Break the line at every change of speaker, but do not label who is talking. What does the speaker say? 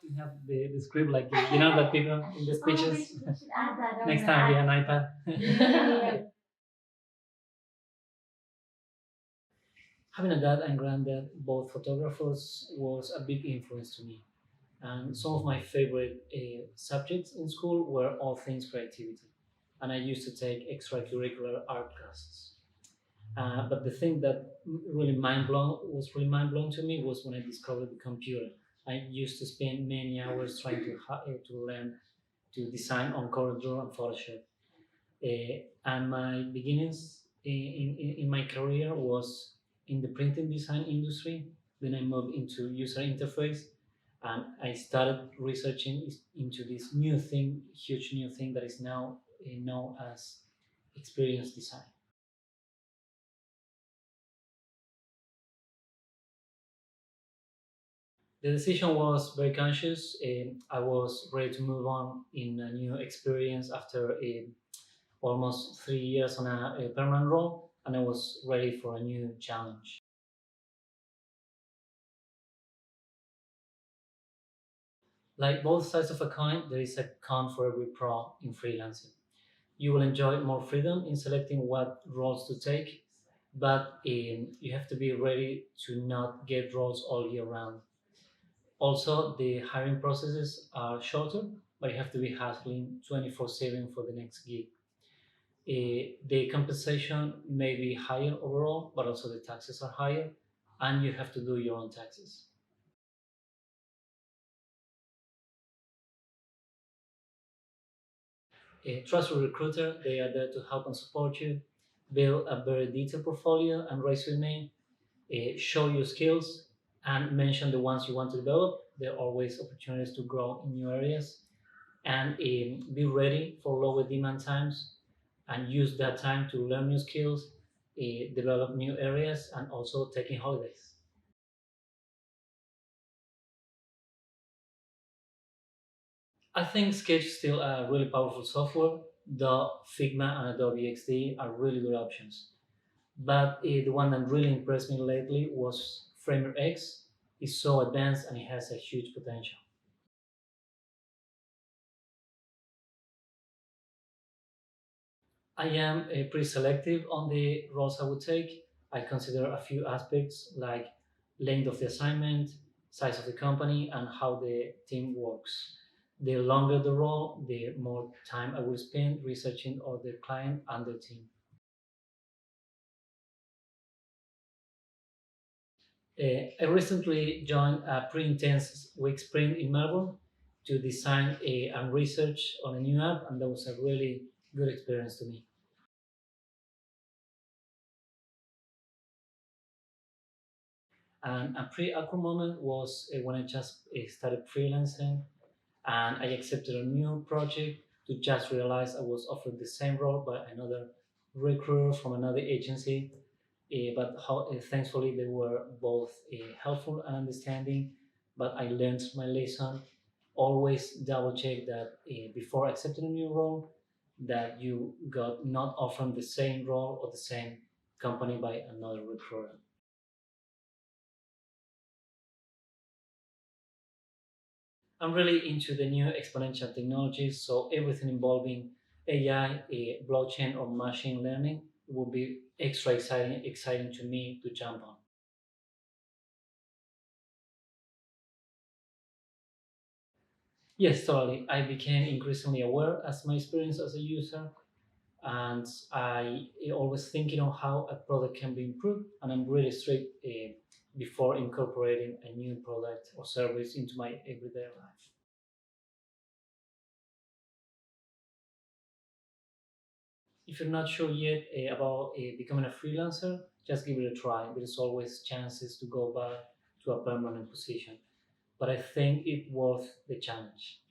we have the script like that people in the speeches.
We should add that on
Next
the
time, yeah,
app.
an iPad.
Yeah.
Having a dad and granddad, both photographers, was a big influence to me. And some of my favorite subjects in school were all things creativity. And I used to take extracurricular art classes. But the thing that really mind blowing to me was when I discovered the computer. I used to spend many hours trying to learn to design on CorelDRAW and Photoshop. And my beginnings in my career was in the printing design industry. Then I moved into user interface, and I started researching into this new thing, huge new thing that is now known as experience design. The decision was very conscious. I was ready to move on in a new experience after almost 3 years on a permanent role, and I was ready for a new challenge. Like both sides of a coin, there is a con for every pro in freelancing. You will enjoy more freedom in selecting what roles to take, but you have to be ready to not get roles all year round. Also, the hiring processes are shorter, but you have to be hustling 24/7 for the next gig. The compensation may be higher overall, but also the taxes are higher, and you have to do your own taxes. A trusted recruiter, they are there to help and support you, build a very detailed portfolio and resume, show your skills, and mention the ones you want to develop. There are always opportunities to grow in new areas, and be ready for lower demand times and use that time to learn new skills, develop new areas, and also taking holidays. I think Sketch is still a really powerful software, though Figma and Adobe XD are really good options. But the one that really impressed me lately was Framer X. It's so advanced and it has a huge potential. I am pretty selective on the roles I would take. I consider a few aspects like length of the assignment, size of the company, and how the team works. The longer the role, the more time I will spend researching all the client and the team. I recently joined a pretty intense week sprint in Melbourne to design and research on a new app, and that was a really good experience to me. And a pretty awkward moment was when I just started freelancing and I accepted a new project to just realize I was offered the same role by another recruiter from another agency. Thankfully, they were both helpful and understanding. But I learned my lesson. Always double check that before accepting a new role, that you got not offered the same role or the same company by another recruiter. I'm really into the new exponential technologies, so everything involving AI, blockchain, or machine learning will be extra exciting to me to jump on. Yes, totally. I became increasingly aware as my experience as a user, and I always thinking on how a product can be improved, and I'm really strict before incorporating a new product or service into my everyday life. If you're not sure yet about becoming a freelancer, just give it a try. There's always chances to go back to a permanent position, but I think it's worth the challenge.